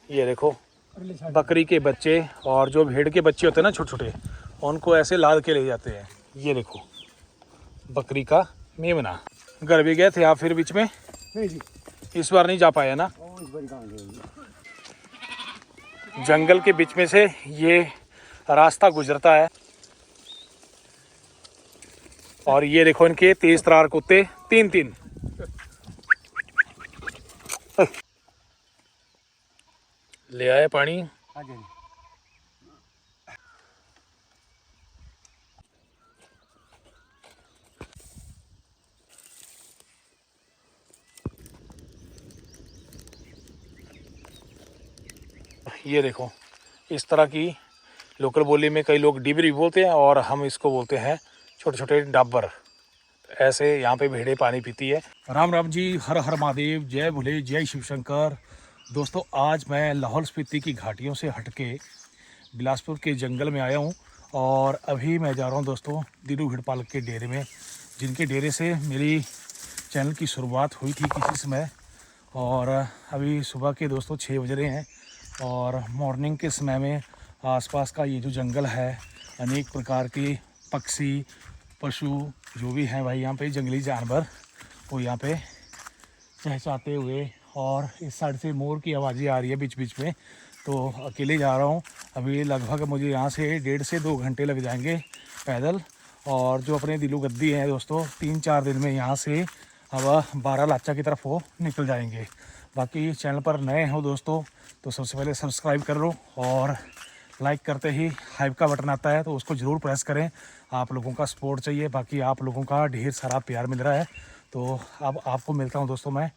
ये देखो बकरी के बच्चे और जो भेड़ के बच्चे होते हैं ना छोटे छोटे, उनको ऐसे लाद के ले जाते हैं। ये देखो बकरी का मेमना। घर भी गए थे आप फिर बीच में? नहीं जी, इस बार नहीं जा पाया ना। जंगल के बीच में से ये रास्ता गुजरता है। और ये देखो इनके तेज तरार कुत्ते, तीन तीन। ले आए पानी। ये देखो इस तरह की लोकल बोली में कई लोग डिबरी बोलते हैं और हम इसको बोलते हैं छोटे छोटे डाबर। ऐसे यहाँ पे भेड़ें पानी पीती है। राम राम जी, हर हर महादेव, जय भोले, जय शिव शंकर। दोस्तों आज मैं लाहौल स्पीति की घाटियों से हटके बिलासपुर के जंगल में आया हूँ और अभी मैं जा रहा हूँ दोस्तों दीनू भेड़पालक के डेरे में, जिनके डेरे से मेरी चैनल की शुरुआत हुई थी किसी समय। और अभी सुबह के दोस्तों 6 बज रहे हैं और मॉर्निंग के समय में आसपास का ये जो जंगल है, अनेक प्रकार के पक्षी पशु जो भी हैं भाई यहाँ पे जंगली जानवर, वो यहाँ पे चहचहाते हुए, और इस साइड से मोर की आवाज़ें आ रही है बीच बीच में। तो अकेले जा रहा हूँ अभी, लगभग मुझे यहाँ से 1.5 से 2 घंटे लग जाएंगे पैदल। और जो अपने दिलू गद्दी हैं दोस्तों 3-4 दिन में यहाँ से अब 12 लाचा की तरफ वो निकल जाएंगे। बाकी चैनल पर नए हो दोस्तों तो सबसे पहले सब्सक्राइब कर लो और लाइक करते ही हाइप का बटन आता है तो उसको ज़रूर प्रेस करें। आप लोगों का सपोर्ट चाहिए, बाकी आप लोगों का ढेर सारा प्यार मिल रहा है। तो अब आपको मिलता हूं दोस्तों मैं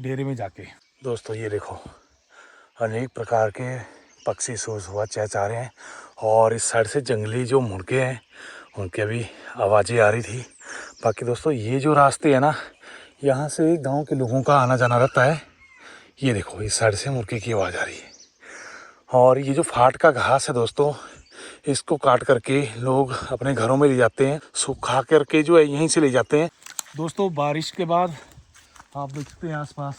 डेरे में जाके। दोस्तों ये देखो अनेक प्रकार के पक्षी सुबह चहचहा रहे हैं और इस साइड से जंगली जो मुर्गे हैं उनकी अभी आवाज़ें आ रही थी। बाकी दोस्तों ये जो रास्ते हैं ना, यहाँ से गाँव के लोगों का आना जाना रहता है। ये देखो इस साइड से मुर्गे की आवाज़ आ रही है। और ये जो फाट का घास है दोस्तों, इसको काट करके लोग अपने घरों में ले जाते हैं, सुखा करके जो है यहीं से ले जाते हैं। दोस्तों बारिश के बाद आप देख सकते हैं आसपास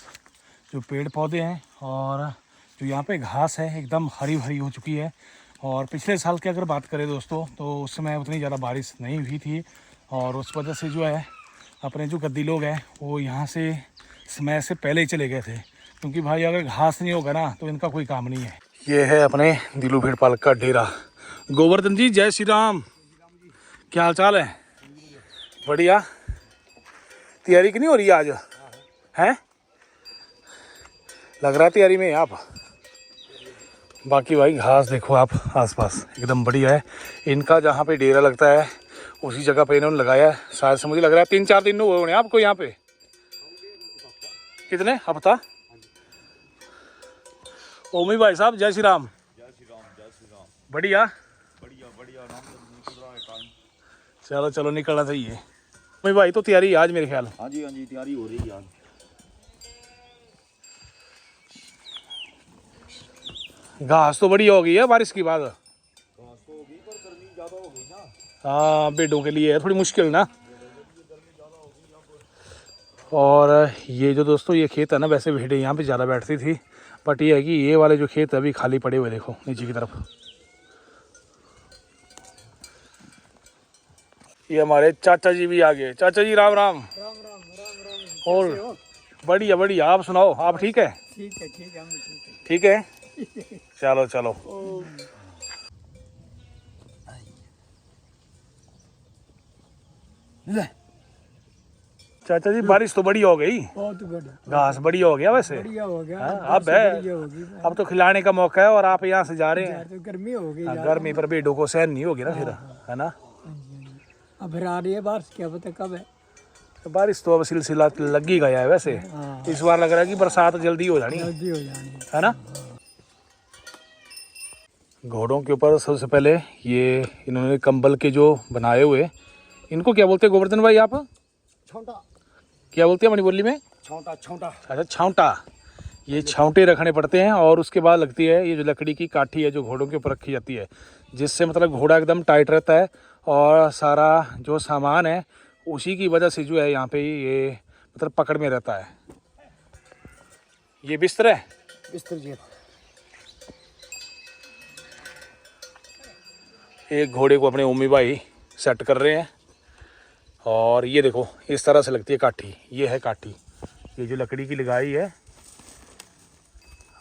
जो पेड़ पौधे हैं और जो यहाँ पे घास है एकदम हरी भरी हो चुकी है। और पिछले साल की अगर बात करें दोस्तों तो उस समय उतनी ज़्यादा बारिश नहीं हुई थी और उस वजह से जो है अपने जो गद्दी लोग हैं वो यहाँ से समय से पहले ही चले गए थे, क्योंकि भाई अगर घास नहीं होगा ना तो इनका कोई काम नहीं है। ये है अपने दिलू भेड़पालक का डेरा। गोवर्धन जी जय श्री राम, क्या हाल चाल है? बढ़िया। तैयारी की नहीं हो रही है आज? हैं लग रहा है तैयारी में आप। बाकी भाई घास देखो आप आसपास एकदम बढ़िया है। इनका जहाँ पे डेरा लगता है उसी जगह पे इन्होंने लगाया है। शायद से मुझे लग रहा है 3-4 दिन हुए होने आपको यहाँ पे। कितने हफ्ता? ओमी भाई साहब जय श्री राम। जय श्री राम, जय श्री राम। बढ़िया बढ़िया बढ़िया, नाम निकल रहा है टाइम। चलो चलो निकलना चाहिए। ओमी भाई तो तैयारी आज मेरे ख्याल। हाँ जी तैयारी हो रही है आज। घास तो बढ़िया हो गई है बारिश के बाद। घास तो होगी पर गर्मी ज़्यादा हो गई ना। हाँ भेड़ों के लिए है थोड़ी मुश्किल ना। और ये जो दोस्तों ये खेत है ना, वैसे भेड़ें यहाँ पे ज़्यादा बैठती थी, बट ये है कि ये वाले जो खेत अभी खाली पड़े हुए देखो नीचे की तरफ। ये हमारे चाचा जी भी आ गए। चाचा जी राम राम। राम राम राम राम। और बढ़िया बढ़िया, आप सुनाओ, आप ठीक है? ठीक है ठीक है, हम ठीक है। ठीक है चलो चलो। चाचा जी बारिश तो बढ़िया हो गई, बहुत बढ़िया, घास बढ़िया हो गया वैसे। बढ़िया हो गया। हाँ, अब है अब तो खिलाने का मौका है और आप यहाँ से जा रहे हैं। तो गर्मी हो गई, हाँ, गर्मी पर भेड़ों को सहन नहीं होगी ना फिर, है ना। अब फिर आ रही है बारिश, क्या पता कब है। तो बारिश तो अब सिलसिला लग ही गया है वैसे। इस बार लग रहा है कि बरसात जल्दी हो जानी जल्दी हो जानी है ना। घोड़ों के ऊपर सबसे पहले ये इन्होंने कंबल के जो बनाए हुए, इनको क्या बोलते हैं गोवर्धन भाई आप? छोटा। क्या बोलते हैं अपनी बोली में? छोटा छोटा। अच्छा छांवटा। ये छांवटे रखने पड़ते हैं और उसके बाद लगती है ये जो लकड़ी की काठी है जो घोड़ों के ऊपर रखी जाती है, जिससे मतलब घोड़ा एकदम टाइट रहता है और सारा जो सामान है उसी की वजह से जो है यहाँ पे ये मतलब पकड़ में रहता है। ये बिस्तर है। बिस्तर जी एक घोड़े को अपने उम्मी भाई सेट कर रहे हैं। और ये देखो इस तरह से लगती है काठी, ये है काठी, ये जो लकड़ी की लगाई है।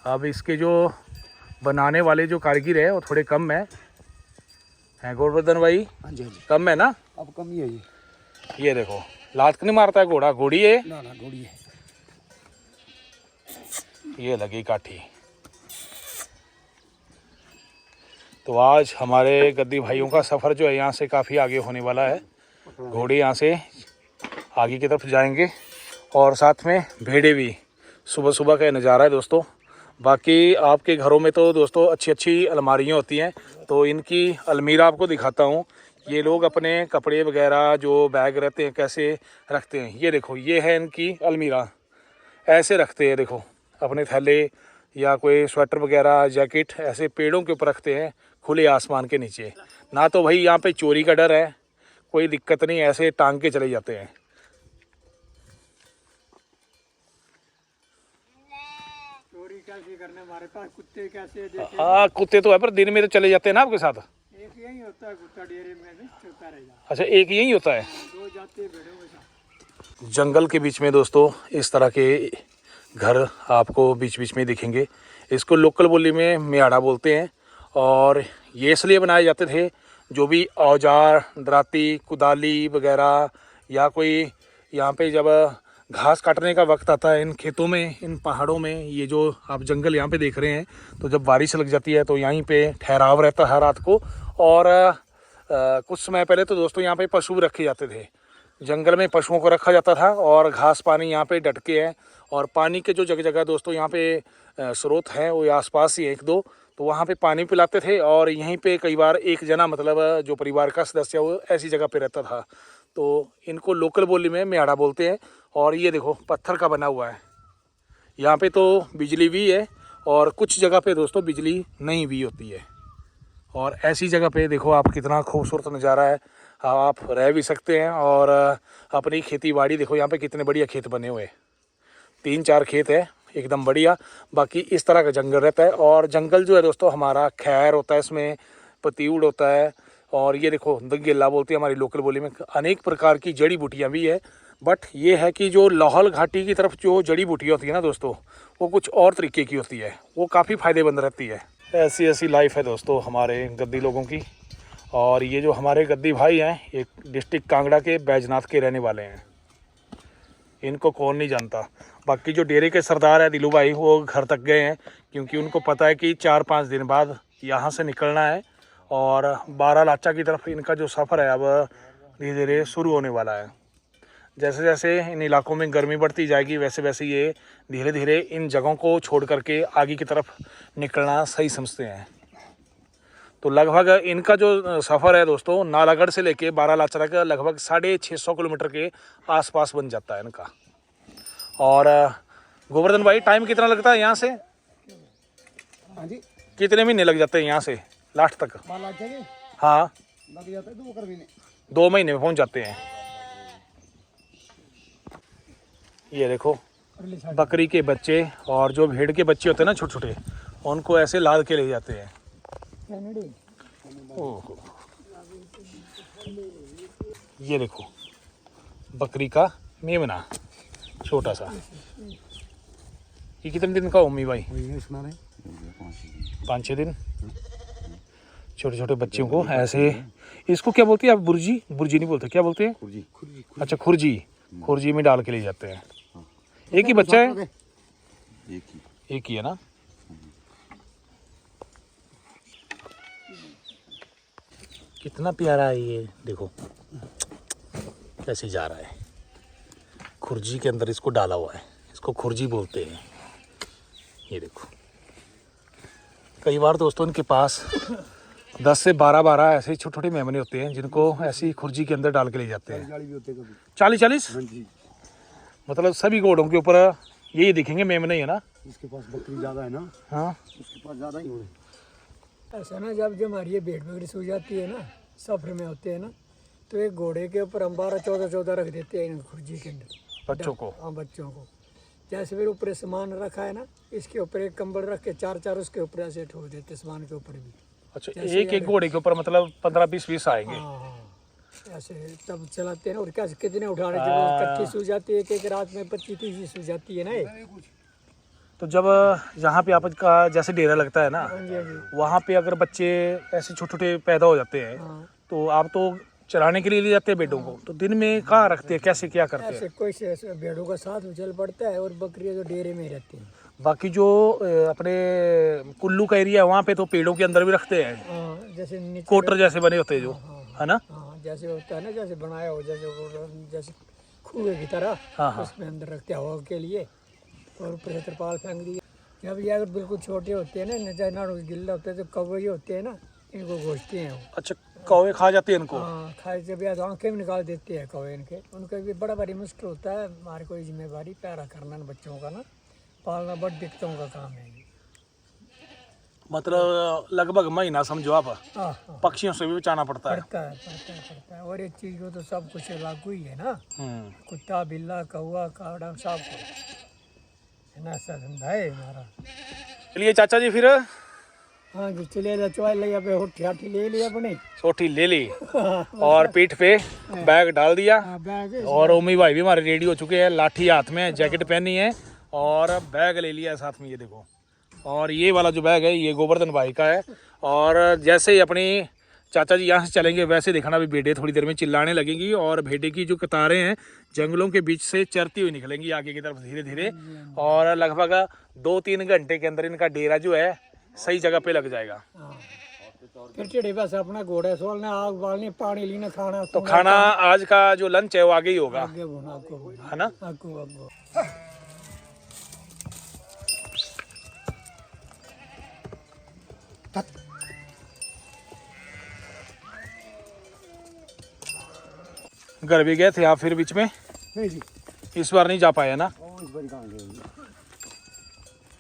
अब इसके जो बनाने वाले जो कारीगर है वो थोड़े कम है गोवर्धन भाई? हाँ जी हाँ जी, कम है ना? अब कम ही है ये देखो लात नहीं मारता है घोड़ा, घोड़ी है ना ना घोड़ी है। ये लगी काठी। तो आज हमारे गद्दी भाइयों का सफ़र जो है यहाँ से काफ़ी आगे होने वाला है। घोड़े यहाँ से आगे की तरफ जाएंगे और साथ में भेड़े भी। सुबह सुबह का नज़ारा है दोस्तों। बाकी आपके घरों में तो दोस्तों अच्छी अच्छी अलमारियाँ होती हैं, तो इनकी अलमीरा आपको दिखाता हूँ। ये लोग अपने कपड़े वगैरह जो बैग रहते हैं कैसे रखते हैं, ये देखो ये है इनकी अलमीरा। ऐसे रखते हैं, देखो अपने थैले या कोई स्वेटर वगैरह जैकेट ऐसे पेड़ों के ऊपर रखते हैं खुले आसमान के नीचे। ना तो भाई यहाँ पे चोरी का डर है, कोई दिक्कत नहीं, ऐसे टांग के चले जाते हैं। चोरी कैसे करने, हमारे पास कुत्ते कैसे देखे? हाँ कुत्ते तो है, पर दिन में तो चले जाते हैं ना आपके साथ? एक यही होता है कुत्ता, डेरे में नहीं चलता रहेगा। अच्छा एक यही होता है? दो जाते हैं भेड़ों के साथ। जंगल के बीच में दोस्तों इस तरह के घर आपको बीच बीच में दिखेंगे। इसको लोकल बोली में म्याड़ा बोलते हैं। और ये इसलिए बनाए जाते थे, जो भी औजार दराती कुदाली वगैरह या कोई यहाँ पे जब घास काटने का वक्त आता है इन खेतों में, इन पहाड़ों में, ये जो आप जंगल यहाँ पे देख रहे हैं, तो जब बारिश लग जाती है तो यहीं पे ठहराव रहता है रात को। और कुछ समय पहले तो दोस्तों यहाँ पे पशु भी रखे जाते थे, जंगल में पशुओं को रखा जाता था और घास पानी यहाँ पे डटके है। और पानी के जो जगह जगह दोस्तों यहाँ पे स्रोत हैं वो आसपास ही एक दो, तो वहाँ पे पानी पिलाते थे। और यहीं पे कई बार एक जना मतलब जो परिवार का सदस्य वो ऐसी जगह पे रहता था। तो इनको लोकल बोली में म्याड़ा बोलते हैं। और ये देखो पत्थर का बना हुआ है। यहाँ पे तो बिजली भी है और कुछ जगह पे दोस्तों बिजली नहीं भी होती है। और ऐसी जगह पे देखो आप कितना खूबसूरत नज़ारा है, आप रह भी सकते हैं। और अपनी खेती बाड़ी देखो, यहाँ पे कितने बढ़िया खेत बने हुए हैं, 3-4 खेत है एकदम बढ़िया। बाकी इस तरह का जंगल रहता है। और जंगल जो है दोस्तों हमारा खैर होता है, इसमें पतीउड़ होता है। और ये देखो दंगेला बोलती है हमारी लोकल बोली में। अनेक प्रकार की जड़ी बूटियाँ भी है। बट ये है कि जो लाहौल घाटी की तरफ जो जड़ी बूटियाँ होती है ना दोस्तों, वो कुछ और तरीके की होती है, वो काफ़ी फ़ायदेमंद रहती है। ऐसी ऐसी लाइफ है दोस्तों हमारे गद्दी लोगों की। और ये जो हमारे गद्दी भाई हैं, एक डिस्ट्रिक्ट कांगड़ा के बैजनाथ के रहने वाले हैं, इनको कौन नहीं जानता। बाकी जो डेरे के सरदार है दिलू भाई, वो घर तक गए हैं क्योंकि उनको पता है कि 4-5 दिन बाद यहाँ से निकलना है। और बारालाचा की तरफ इनका जो सफ़र है अब धीरे धीरे शुरू होने वाला है। जैसे जैसे इन इलाकों में गर्मी बढ़ती जाएगी वैसे वैसे ये धीरे धीरे इन जगहों को छोड़ करके आगे की तरफ निकलना सही समझते हैं। तो लगभग इनका जो सफ़र है दोस्तों नालागढ़ से लेके बारालाचा तक लगभग 650 किलोमीटर के आसपास बन जाता है इनका। और गोवर्धन भाई टाइम कितना लगता है यहाँ से? हाँ जी, कितने महीने लग जाते हैं यहाँ से लास्ट तक? हाँ लग जाता है 2 महीने। 2 महीने में पहुँच जाते हैं। ये देखो बकरी के बच्चे और जो भेड़ के बच्चे होते हैं ना छोटे छोटे, उनको ऐसे लाद के ले जाते हैं। ओह ये देखो बकरी का मेमना छोटा सा, ये कितने दिन का उम्मी भाई? 5-6 दिन। छोटे छोटे बच्चों को ऐसे, इसको क्या बोलते हैं आप? बुर्जी? बुर्जी नहीं बोलते, क्या बोलते हैं? खुरजी। अच्छा खुरजी, खुरजी में डाल के ले जाते हैं। एक ही बच्चा है? एक ही है ना। कितना प्यारा है ये, देखो कैसे जा रहा है। खुरजी के अंदर इसको डाला हुआ है, इसको खुरजी बोलते हैं। ये देखो कई बार दोस्तों इनके पास 10 से 12 ऐसे छोटे छोटे मेमने होते हैं जिनको ऐसी खुरजी के अंदर डाल के ले जाते हैं। 40 मतलब सभी घोड़ों के ऊपर यही दिखेंगे मेमने ही है ना। इसके पास बकरी ज्यादा है ना। हाँ उसके पास ज्यादा ही होने। ऐसा ना जब हमारी ये भेड़ बकरी सो जाती है ना, सफर में होते हैं ना, तो एक घोड़े के ऊपर हम 12-14 रख देते हैं इन खुर्जी के अंदर बच्चों को। हाँ बच्चों को। जैसे फिर ऊपर सामान रखा है ना, इसके ऊपर एक कंबल रख के 4 उसके ऊपर ऐसे ठोक देते सामान के ऊपर भी। अच्छा, जैसे एक एक घोड़े के ऊपर मतलब 15-20 आएंगे। हाँ ऐसे तब चलाते हैं ना। और क्या कितने उठाने, जब इकट्ठी सूझ जाती है, एक रात में 25-30 सूझ जाती है ना ये। तो जब यहाँ पे आपका जैसे डेरा लगता है ना, हाँ जी, हाँ जी। वहाँ पे अगर बच्चे ऐसे छोटे छोटे पैदा हो जाते हैं, हाँ तो आप तो चराने के लिए ले जाते हैं बेटों को, तो दिन में कहाँ रखते हैं, कैसे क्या करते हैं? ऐसे कोई से ऐसे भेड़ों का साथ में चल पड़ता है, और बकरियां जो डेरे में ही रहती हैं। बाकी जो अपने कुल्लू का एरिया है वहाँ पे तो पेड़ों के अंदर भी रखते हैं, हाँ जैसे नीचे कोटर जैसे बने होते हैं जो, हाँ है ना? हाँ जैसे होता है ना, जैसे बनाया हो, जैसे कुएं की तरह, हाँ हाँ। उसमें अंदर रखते हैं हवा के लिए, और ऊपर से तिरपाल फेंक दिए। जब ये अगर बिल्कुल छोटे होते हैं ना, चाहे ना गिल्ला होते हैं, तो कौवे होते हैं ना, इनको घोंचते हैं वो। अच्छा, कौवे खा जाते हैं इनको? हाँ खाए जब या तो आंखें भी निकाल देते हैं कौवे इनके। उनका भी बड़ा भारी मुश्किल होता है, हमारी कोई जिम्मेवारी प्यारा करना इन बच्चों का ना, पालना बड़ दिक्कतों का काम है ये। मतलब लगभग महीना समझो आप, हाँ हाँ पक्षियों से भी बचाना पड़ता है। पड़ता है। और एक चीज़ को तो सब कुछ लागू ही है ना, कुत्ता बिल्ला कौवा कावड़ा सब है ना, ऐसा धंधा है हमारा। चलिए चाचा जी, फिर हाँ जी चलिए, रचवा लिया पे होठी हाठी ले लिया अपने। सोटी ले ली और पीठ पे बैग डाल दिया, हाँ बैग और ओमी भाई भी हमारे रेडी हो चुके हैं, लाठी हाथ में, जैकेट पहनी है और बैग ले लिया है साथ में, ये देखो। और ये वाला जो बैग है ये गोवर्धन भाई का है। और जैसे ही अपनी चाचा जी यहाँ से चलेंगे, वैसे देखना भी भेड़ें थोड़ी देर में चिल्लाने लगेंगी, और भेड़े की जो कतारें हैं जंगलों के बीच से चरती हुई निकलेंगी आगे की तरफ धीरे धीरे, और लगभग 2-3 घंटे के अंदर इनका डेरा जो है सही जगह पे लग जाएगा। हाँ। फिर चिड़े बस अपना घोड़ा सोलना, आग बालनी, पानी लेना, खाना तो खाना आज का जो लंच है वो आगे ही होगा, आगे बोना आपको, है ना? आपको घर भी गए थे आप फिर बीच में? नहीं जी, इस बार नहीं जा पाए ना? इस बार कहाँ गए?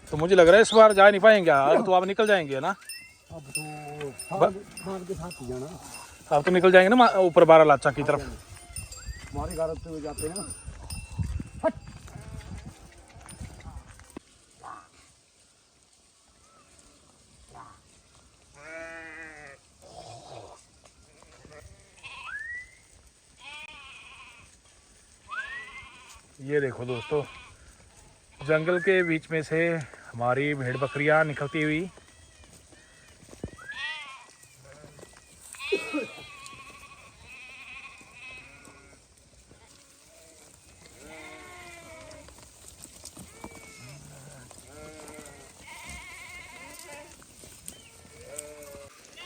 तो मुझे लग रहा है इस बार जा नहीं पाएंगे, अब तो आप निकल जाएंगे ना? अब तो खान के साथ ही जाना। आप तो निकल जाएंगे ना ऊपर बारालाचा की तरफ? हमारे घर से जाते हैं ना। ये देखो दोस्तों, जंगल के बीच में से हमारी भेड़ बकरियां निकलती हुई।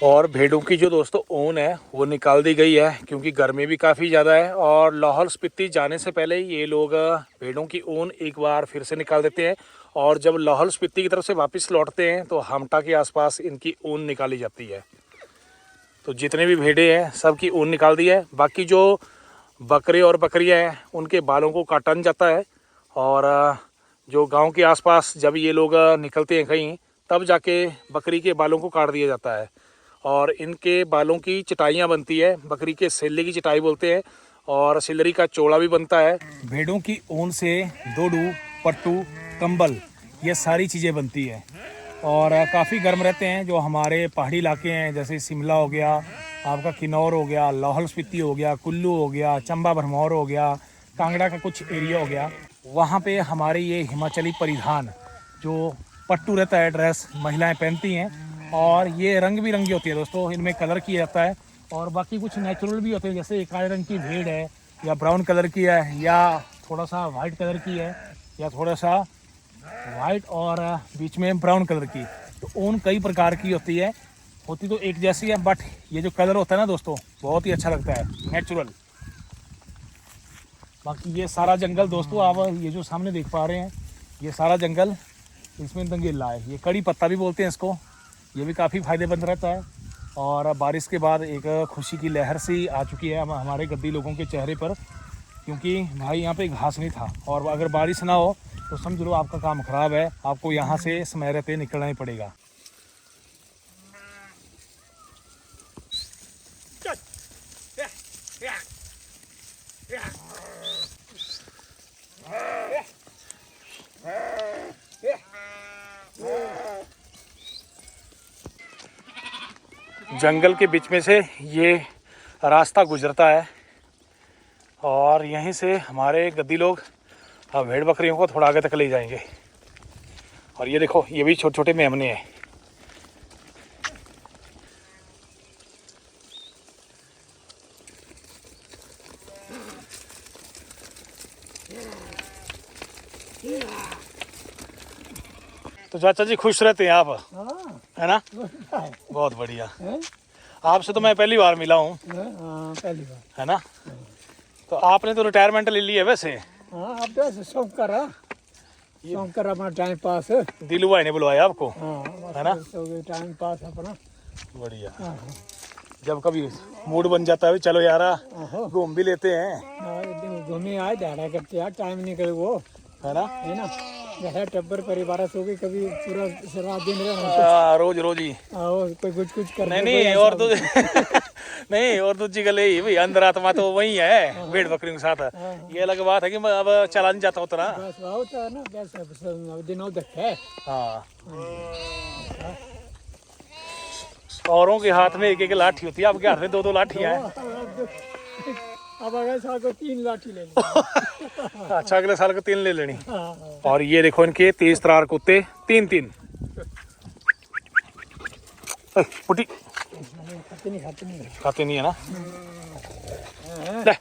और भेड़ों की जो दोस्तों ऊन है वो निकाल दी गई है, क्योंकि गर्मी भी काफ़ी ज़्यादा है, और लाहौल स्पीति जाने से पहले ये लोग भेड़ों की ऊन एक बार फिर से निकाल देते हैं, और जब लाहौल स्पीति की तरफ से वापस लौटते हैं तो हमटा के आसपास इनकी ऊन निकाली जाती है। तो जितने भी भेड़े हैं सब की ऊन निकाल दी है। बाकी जो बकरे और बकरियाँ हैं उनके बालों को काटन जाता है, और जो गाँव के आसपास जब ये लोग निकलते हैं कहीं, तब जाके बकरी के बालों को काट दिया जाता है, और इनके बालों की चटाइयाँ बनती है, बकरी के सेले की चटाई बोलते हैं, और सिलरी का चोला भी बनता है। भेड़ों की ऊन से दोडू, पट्टू, कंबल, ये सारी चीज़ें बनती है, और काफ़ी गर्म रहते हैं। जो हमारे पहाड़ी इलाके हैं, जैसे शिमला हो गया, आपका किन्नौर हो गया, लाहौल स्पीति हो गया, कुल्लू हो गया, चंबा भरमौर हो गया, कांगड़ा का कुछ एरिया हो गया, वहाँ पे हमारे ये हिमाचली परिधान जो पट्टू रहता है, ड्रेस महिलाएं पहनती हैं, और ये रंग बिरंगी होती है दोस्तों, इनमें कलर किया जाता है। और बाकी कुछ नेचुरल भी होते हैं, जैसे एक काले रंग की भेड़ है, या ब्राउन कलर की है, या थोड़ा सा वाइट कलर की है, या थोड़ा सा वाइट और बीच में ब्राउन कलर की। तो ऊन कई प्रकार की होती तो एक जैसी है, बट ये जो कलर होता है ना दोस्तों, बहुत ही अच्छा लगता है, नेचुरल। बाकी ये सारा जंगल दोस्तों, आप ये जो सामने देख पा रहे हैं, ये सारा जंगल, इसमें दंगेला है, ये कड़ी पत्ता भी बोलते हैं इसको, ये भी काफ़ी फायदेमंद रहता है। और बारिश के बाद एक खुशी की लहर सी आ चुकी है हमारे गद्दी लोगों के चेहरे पर, क्योंकि भाई यहाँ पे घास नहीं था, और अगर बारिश ना हो तो समझ लो आपका काम ख़राब है, आपको यहाँ से समय रहते निकलना ही पड़ेगा। जंगल के बीच में से ये रास्ता गुजरता है और यहीं से हमारे गद्दी लोग भेड़ बकरियों को थोड़ा आगे तक ले जाएंगे। और ये देखो, ये भी छोटे छोटे मेमने हैं। तो चाचा जी खुश रहते हैं आप, हाँ है ना? बहुत बढ़िया। आपसे तो मैं पहली बार मिला हूँ, पहली बार। है ना? तो आपने तो रिटायरमेंट ले ली है वैसे। हाँ अब तो शौक करा अपना टाइम पास। दिलू भाई ने बुलवाया आपको, हाँ है ना? टाइम पास अपना। बढ़िया। हाँ जब कभी मूड बन जाता है चलो यार हाँ घूम भी लेते हैं, घूमे आए दाड़ा करते यार, टाइम निकल वो, है ना? जैसे टब्बर परिवार सो गई कभी पूरा सारा दिन रहना रोज रोज ही कोई कुछ कर नहीं और तो नहीं, और दूसरी गल यही भाई, अंदर आत्मा तो वही है भेड़ बकरियों के साथ। ये अलग बात है कि मैं अब चला नहीं जाता उतना। बस होता है ना, बस दिनों तक है। हाँ, औरों के हाथ में एक एक लाठी होती है, आपके हाथ में दो दो लाठियां हैं। अब अगले साल को 3 लाठी ले ली। अच्छा, अगले साल को 3 ले लेनी। हाँ। और ये देखो इनके तेज तरार कुत्ते 3-3। पुटी खाते नहीं है ना? ले।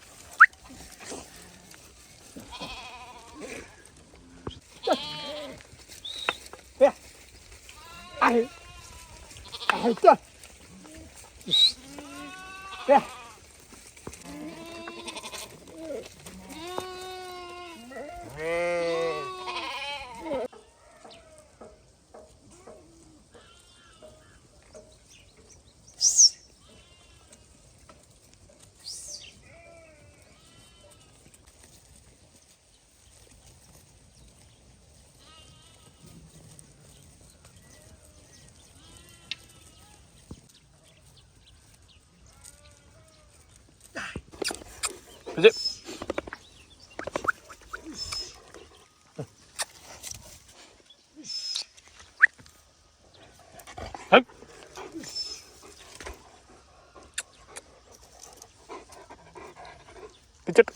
जी। पिचट।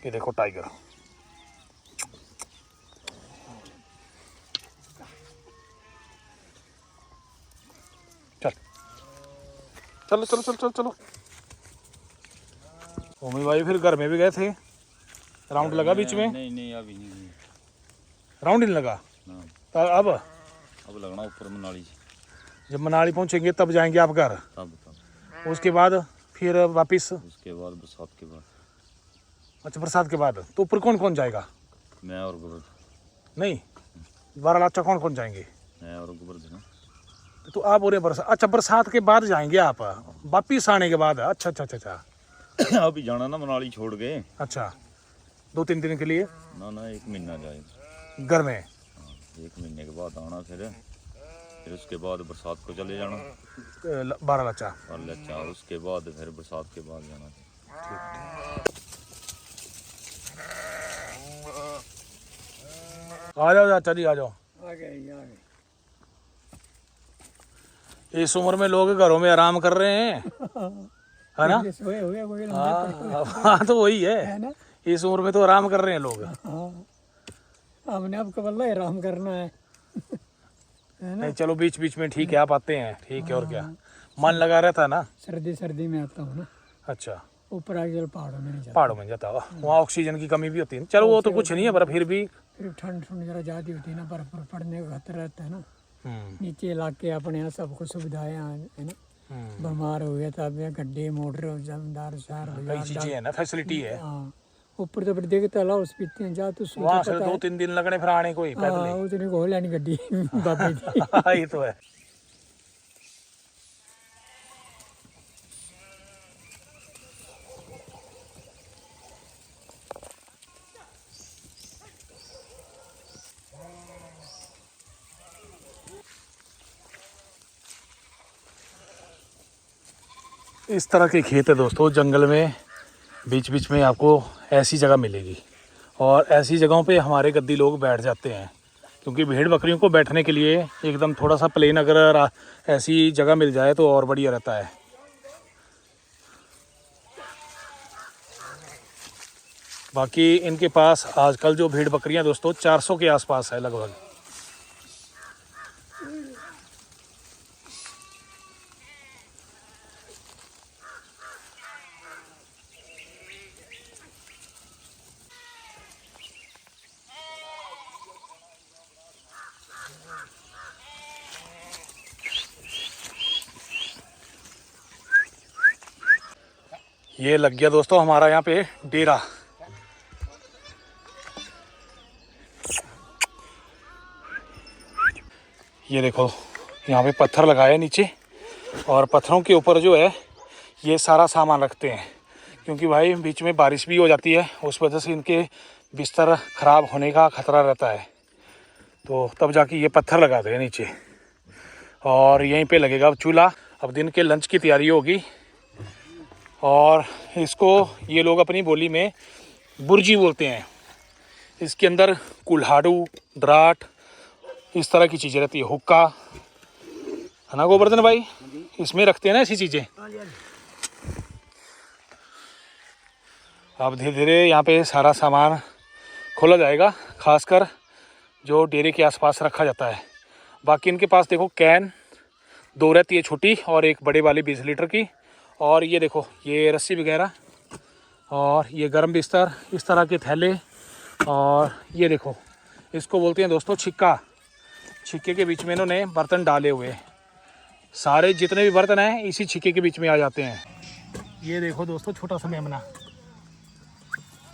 ये देखो टाइगर। चल चलो चलो चलो चलो। ओमी भाई फिर घर में भी गए थे, राउंड लगा बीच में? नहीं अभी नहीं, राउंड ही नहीं लगा। तो अब लगना ऊपर मनाली। जब मनाली पहुंचेंगे तब जाएंगे आप घर? तब उसके बाद फिर वापिस? उसके बाद बरसात के बाद। अच्छा, बरसात के बाद। तो ऊपर कौन कौन जाएगा? मैं और गोबर। नहीं, 12 लाचा कौन कौन जाएंगे? मैं और गोबर ना। तो आप बोले बरसात? अच्छा, बरसात के बाद जाएंगे आप, वापिस आने के बाद? अच्छा अच्छा अच्छा अच्छा। अभी जाना ना मनाली छोड़ के। अच्छा, 2-3 दिन के लिए? ना 1 महीना जाएगा घर में। 1 महीने के बाद आना, फिर उसके बाद बरसात को चले जाना 12 लाचा। और उसके बाद फिर बरसात के बाद जाना। आ जाओ चाचा जी, आ जाओ। आ गए। इस उम्र में लोग घरों में आराम कर रहे हैं, है ना? सोए हुए हाँ तो वही है ना, इस उम्र में तो आराम कर रहे हैं लोग। हमने आपको बोला आराम करना है ना? नहीं चलो, बीच बीच में ठीक है, आप आते हैं, ठीक है। और क्या, मन लगा रहता है ना? सर्दी में आता हूँ ना। अच्छा, ऊपर आगे पहाड़ों में नहीं जाता। पहाड़ों में जाता हुआ, वहाँ ऑक्सीजन की कमी भी होती है। चलो वो तो कुछ नहीं है, पर फिर भी ठंड जरा ज्यादा होती है ना, बर्फ पड़ने का खतरा रहता है ना। नीचे इलाके अपने यहाँ सबको सुविधाएं है ना। बीमार हो गया था, गड्ढे मोटर जमींदार शहर कई चीजें है ना, फैसिलिटी है। ऊपर तो फिर देखता ला हॉस्पिटल जा तो वहाँ से 2-3 दिन लगने फिर आने को ही पैदल ही। उतनी को लेनी गड्डी बाबे की। ये तो है। इस तरह के खेत है दोस्तों, जंगल में बीच बीच में आपको ऐसी जगह मिलेगी। और ऐसी जगहों पे हमारे गद्दी लोग बैठ जाते हैं क्योंकि भेड़ बकरियों को बैठने के लिए एकदम थोड़ा सा प्लेन अगर ऐसी जगह मिल जाए तो और बढ़िया रहता है। बाकी इनके पास आजकल जो भेड़ बकरियां दोस्तों 400 के आसपास है लगभग। ये लग गया दोस्तों हमारा यहाँ पे डेरा। ये देखो यहाँ पे पत्थर लगाए नीचे और पत्थरों के ऊपर जो है ये सारा सामान रखते हैं, क्योंकि भाई बीच में बारिश भी हो जाती है, उस वजह से इनके बिस्तर ख़राब होने का ख़तरा रहता है। तो तब जाके ये पत्थर लगाते हैं नीचे और यहीं पे लगेगा अब चूल्हा। अब दिन के लंच की तैयारी होगी और इसको ये लोग अपनी बोली में बुर्जी बोलते हैं। इसके अंदर कुल्हाड़ू, दराट, इस तरह की चीज़ें रहती है, हुक्का, है ना गोवर्धन भाई, इसमें रखते हैं ना ऐसी चीज़ें। अब धीरे धीरे यहाँ पे सारा सामान खोला जाएगा, खासकर जो डेरे के आसपास रखा जाता है। बाकी इनके पास देखो कैन 2 रहती है छोटी और एक बड़े वाली 20 लीटर की, और ये देखो ये रस्सी वगैरह और ये गर्म बिस्तर, इस तरह के थैले, और ये देखो इसको बोलते हैं दोस्तों छिक्का। छिक्के के बीच में इन्होंने बर्तन डाले हुए, सारे जितने भी बर्तन हैं इसी छिक्के के बीच में आ जाते हैं। ये देखो दोस्तों छोटा सा मेमना,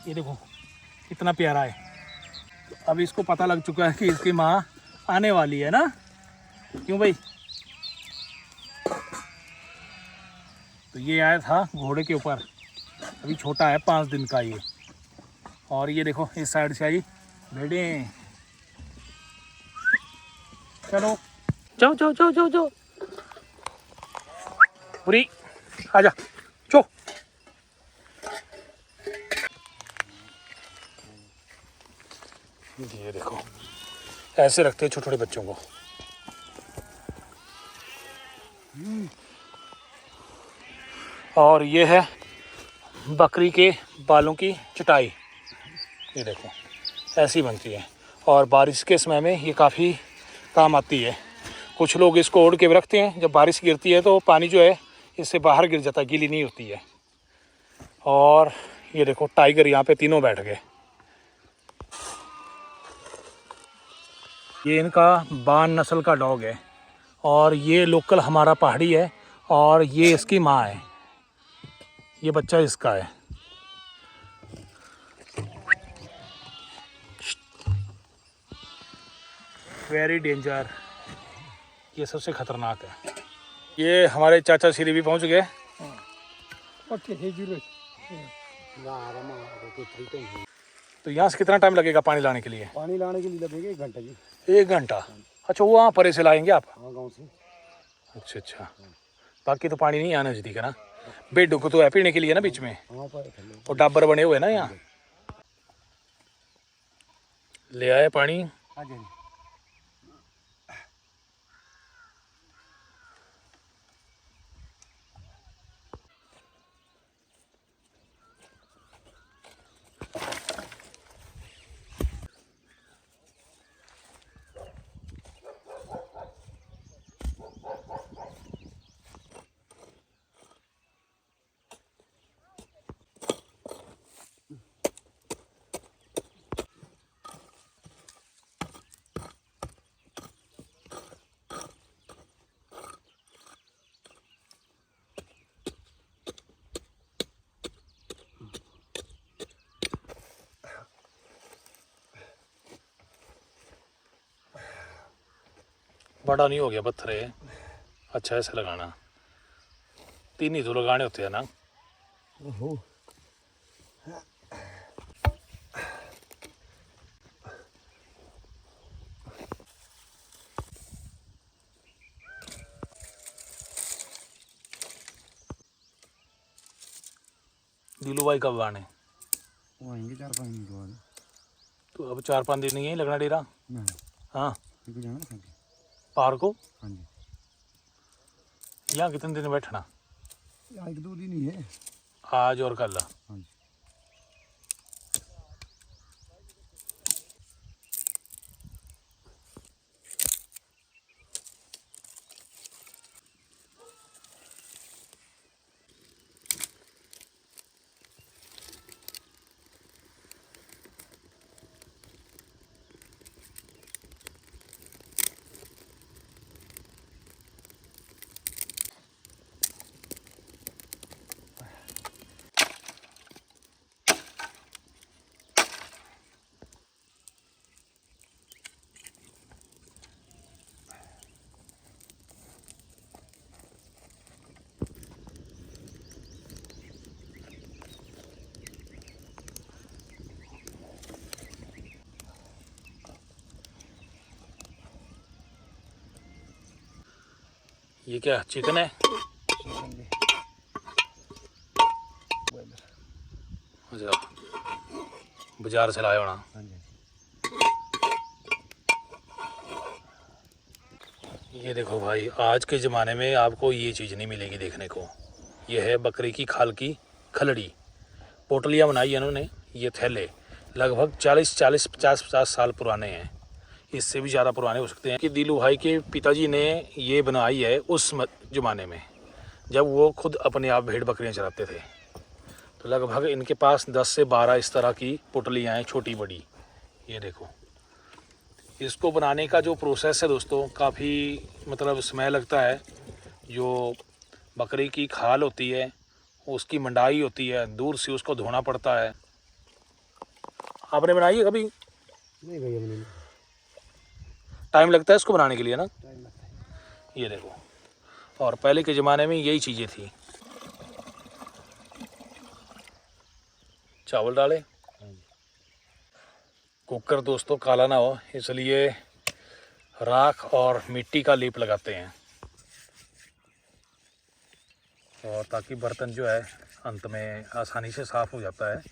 ये देखो कितना प्यारा है। तो अब इसको पता लग चुका है कि इसकी माँ आने वाली है ना, क्यों भाई। तो ये आया था घोड़े के ऊपर, अभी छोटा है 5 दिन का ये। और ये देखो इस साइड से आई भेड़ें। चलो जाओ जाओ जाओ जाओ जाओ, पूरी आजा चो। ये देखो ऐसे रखते हैं छोटे छोटे बच्चों को। और ये है बकरी के बालों की चटाई, ये देखो ऐसी बनती है और बारिश के समय में ये काफ़ी काम आती है। कुछ लोग इसको ओढ़ के भी रखते हैं, जब बारिश गिरती है तो पानी जो है इससे बाहर गिर जाता है, गीली नहीं होती है। और ये देखो टाइगर यहाँ पे तीनों बैठ गए। ये इनका बान नस्ल का डॉग है और ये लोकल हमारा पहाड़ी है और ये इसकी माँ है, ये बच्चा इसका है। वेरी डेंजर, ये सबसे खतरनाक है। ये हमारे चाचा श्री भी पहुंच गए। तो यहाँ से कितना टाइम लगेगा पानी लाने के लिए? पानी लाने के लिए लगेगा 1 घंटा जी। 1 घंटा? अच्छा वो वहाँ परे से लाएंगे आप? हाँ गाँव से। अच्छा अच्छा, बाकी तो पानी नहीं आना नजदीक है ना। बेड को तो है पीने के लिए ना बीच में, और डाबर बने हुए ना यहाँ। ले आए पानी। हाँ जी। बड़ा नहीं हो गया पत्थर है। अच्छा ऐसे लगाना, 3 ही तो लगाने होते हैं ना। दिलू भाई कब आने? वो आएंगे 4-5 दिन बाद। तो अब 4-5 दिन नहीं है लगना डेरा? नहीं। हाँ इनको जाना है संजय। पार को हाँ जी, यहाँ कितने दिन बैठना? यहाँ 1-2 दिन ही है। आज और कल? हाँ जी। ये क्या चिकन है? अच्छा, बाजार से लाया होना। हाँ जी। ये देखो भाई, आज के ज़माने में आपको ये चीज़ नहीं मिलेगी देखने को। ये है बकरी की खाल की खलड़ी। पोटलियाँ बनाई है इन्होंने। ये थैले लगभग 40-50 साल पुराने हैं, इससे भी ज़्यादा पुराने हो सकते हैं। कि दीलू भाई के पिताजी ने ये बनाई है उस ज़माने में, जब वो खुद अपने आप भेड़ बकरियाँ चराते थे। तो लगभग इनके पास 10 से 12 इस तरह की पोटलियाँ हैं, छोटी बड़ी। ये देखो, इसको बनाने का जो प्रोसेस है दोस्तों, काफ़ी मतलब समय लगता है। जो बकरी की खाल होती है उसकी मंडाई होती है, दूर से उसको धोना पड़ता है। आपने बनाई है कभी? नहीं भैया मैंने। टाइम लगता है इसको बनाने के लिए ना। टाइम लगता है। ये देखो, और पहले के ज़माने में यही चीज़ें थी। चावल डाले, कुकर दोस्तों काला ना हो इसलिए राख और मिट्टी का लेप लगाते हैं, और ताकि बर्तन जो है अंत में आसानी से साफ़ हो जाता है,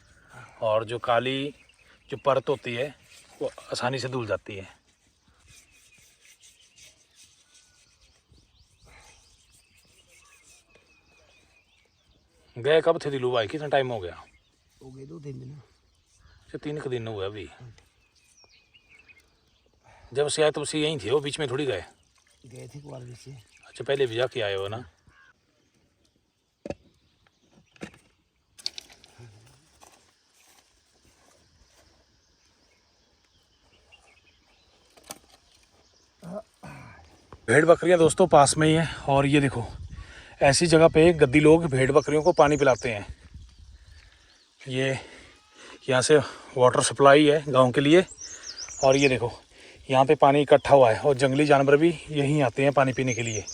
और जो काली जो परत होती है वो आसानी से धुल जाती है। गए कब थे दिलू भाई? कितना टाइम हो गया? हो गए 2-3 दिन। अच्छा, 3 दिन हुए अभी। जब से आए तब से यहीं थे, वो बीच में थोड़ी गए? गए थे ग्वालियर से। अच्छा, पहले भी जाके आए हो ना। भेड़ बकरियां दोस्तों पास में ही हैं, और ये देखो ऐसी जगह पे गद्दी लोग भेड़ बकरियों को पानी पिलाते हैं। ये यहाँ से वाटर सप्लाई है गांव के लिए, और ये देखो यहाँ पे पानी इकट्ठा हुआ है, और जंगली जानवर भी यहीं आते हैं पानी पीने के लिए।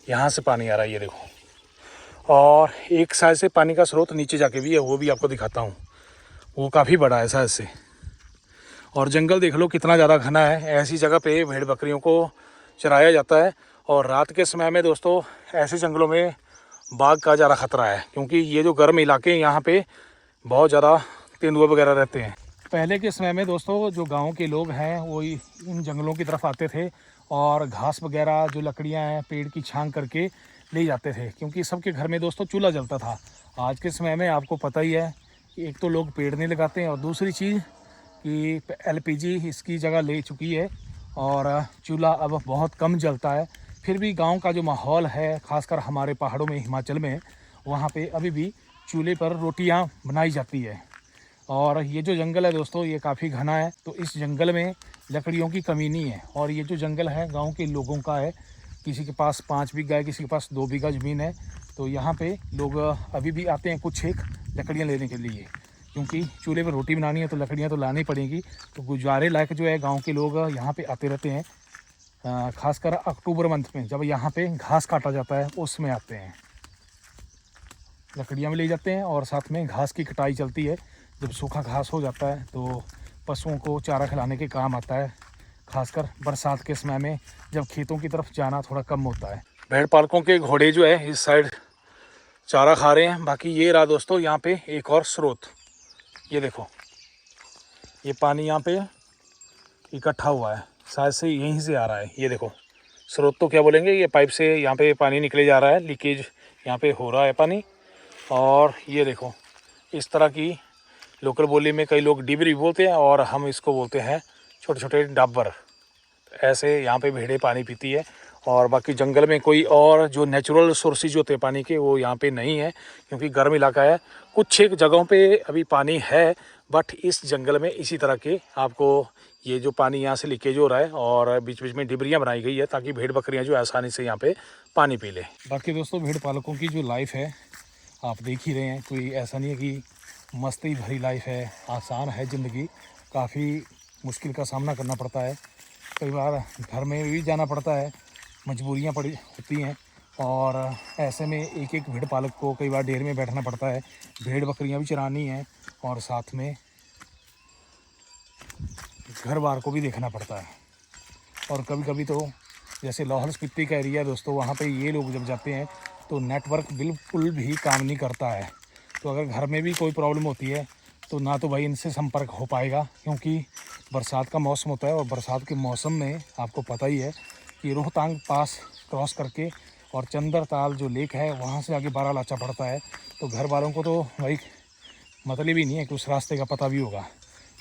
यहाँ से पानी आ रहा है, ये देखो। और एक साइड से पानी का स्रोत नीचे जाके भी है, वो भी आपको दिखाता हूँ। वो काफ़ी बड़ा है साइड से, और जंगल देख लो कितना ज़्यादा घना है। ऐसी जगह पे भेड़ बकरियों को चराया जाता है। और रात के समय में दोस्तों ऐसे जंगलों में बाघ का ज़्यादा खतरा है, क्योंकि ये जो गर्म इलाके हैं यहाँ पे बहुत ज़्यादा तेंदुए वगैरह रहते हैं। पहले के समय में दोस्तों जो गांव के लोग हैं वो इन जंगलों की तरफ आते थे, और घास वगैरह जो लकड़ियाँ हैं पेड़ की छांग करके ले जाते थे, क्योंकि सबके घर में दोस्तों चूल्हा जलता था। आज के समय में आपको पता ही है कि एक तो लोग पेड़ नहीं लगाते हैं, और दूसरी चीज़ कि LPG इसकी जगह ले चुकी है, और चूल्हा अब बहुत कम जलता है। फिर भी गांव का जो माहौल है, खासकर हमारे पहाड़ों में, हिमाचल में, वहाँ पे अभी भी चूल्हे पर रोटियां बनाई जाती है। और ये जो जंगल है दोस्तों ये काफ़ी घना है, तो इस जंगल में लकड़ियों की कमी नहीं है। और ये जो जंगल है गांव के लोगों का है, किसी के पास 5 बीघा है, किसी के पास 2 बीघा ज़मीन है। तो यहाँ पे लोग अभी भी आते हैं कुछ एक लकड़ियाँ लेने के लिए, क्योंकि चूल्हे पर रोटी बनानी है तो लकड़ियाँ तो लानी पड़ेगी। तो गुजारे लायक जो है गांव के लोग यहाँ पे आते रहते हैं, खासकर अक्टूबर मंथ में जब यहाँ पे घास काटा जाता है उसमें आते हैं। लकड़ियाँ भी ले जाते हैं, और साथ में घास की कटाई चलती है। जब सूखा घास हो जाता है तो पशुओं को चारा खिलाने के काम आता है, खासकर बरसात के समय में जब खेतों की तरफ जाना थोड़ा कम होता है। भेड़ पालकों के घोड़े जो है इस साइड चारा खा रहे हैं। बाकी ये रहा दोस्तों यहाँ पे एक और स्रोत, ये देखो ये पानी यहाँ पे इकट्ठा हुआ है, शायद से यहीं से आ रहा है। ये देखो स्रोत तो क्या बोलेंगे, ये पाइप से यहाँ पे पानी निकले जा रहा है, लीकेज यहाँ पे हो रहा है पानी। और ये देखो इस तरह की लोकल बोली में कई लोग डिबरी बोलते हैं और हम इसको बोलते हैं छोटे छोटे डाबर। ऐसे यहाँ पे भेड़ें पानी पीती है। और बाकी जंगल में कोई और जो नेचुरल सोर्सेज होते हैं पानी के वो यहाँ पे नहीं है, क्योंकि गर्म इलाका है। कुछ एक जगहों पे अभी पानी है, बट इस जंगल में इसी तरह के आपको ये जो पानी यहाँ से लीकेज हो रहा है और बीच बीच में डिबरियाँ बनाई गई है ताकि भेड़ बकरियाँ जो आसानी से यहाँ पे पानी पी लें। बाकी दोस्तों भेड़ पालकों की जो लाइफ है आप देख ही रहे हैं, कोई ऐसा नहीं है कि मस्ती भरी लाइफ है, आसान है ज़िंदगी। काफ़ी मुश्किल का सामना करना पड़ता है, कई बार घर में भी जाना पड़ता है, मजबूरियां पड़ी होती हैं। और ऐसे में एक एक भेड़ पालक को कई बार डेयर में बैठना पड़ता है, भेड़ बकरियां भी चरानी हैं और साथ में घर बार को भी देखना पड़ता है। और कभी कभी तो जैसे लाहौल स्पीति का एरिया दोस्तों, वहाँ पे ये लोग जब जाते हैं तो नेटवर्क बिल्कुल भी काम नहीं करता है। तो अगर घर में भी कोई प्रॉब्लम होती है तो ना तो भाई इनसे संपर्क हो पाएगा, क्योंकि बरसात का मौसम होता है और बरसात के मौसम में आपको पता ही है कि रोहतांग पास क्रॉस करके और चंदर ताल जो लेक है वहाँ से आगे बारह लाचा पड़ता है। तो घर वालों को तो भाई मतलब ही नहीं है कि उस रास्ते का पता भी होगा।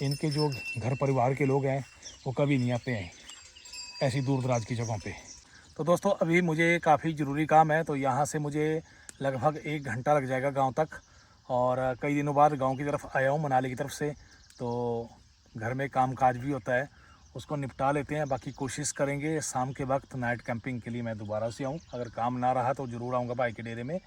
इनके जो घर परिवार के लोग हैं वो कभी नहीं आते हैं ऐसी दूर दराज की जगहों पे। तो दोस्तों अभी मुझे काफ़ी ज़रूरी काम है, तो यहाँ से मुझे लगभग 1 घंटा लग जाएगा गांव तक। और कई दिनों बाद गांव की तरफ आया हूँ मनाली की तरफ से, तो घर में काम काज भी होता है, उसको निपटा लेते हैं। बाकी कोशिश करेंगे शाम के वक्त नाइट कैंपिंग के लिए मैं दोबारा से आऊँ। अगर काम ना रहा तो ज़रूर आऊँगा भाई के डेरे में।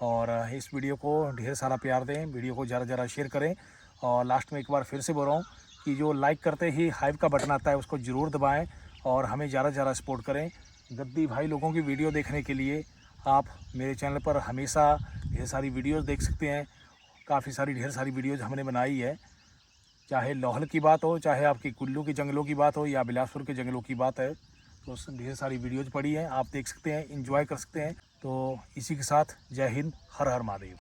और इस वीडियो को ढेर सारा प्यार दें, वीडियो को ज़रा शेयर करें। और लास्ट में एक बार फिर से बोल रहा हूँ कि जो लाइक करते ही हाइप का बटन आता है उसको ज़रूर दबाएँ और हमें ज़्यादा सपोर्ट करें। गद्दी भाई लोगों की वीडियो देखने के लिए आप मेरे चैनल पर हमेशा ढेर सारी वीडियोज़ देख सकते हैं। काफ़ी सारी ढेर सारी वीडियोज़ हमने बनाई है, चाहे लाहौल की बात हो, चाहे आपकी कुल्लू के जंगलों की बात हो या बिलासपुर के जंगलों की बात है, तो ढेर सारी वीडियोज़ पड़ी हैं, आप देख सकते हैं, एंजॉय कर सकते हैं। तो इसी के साथ जय हिंद, हर हर महादेव।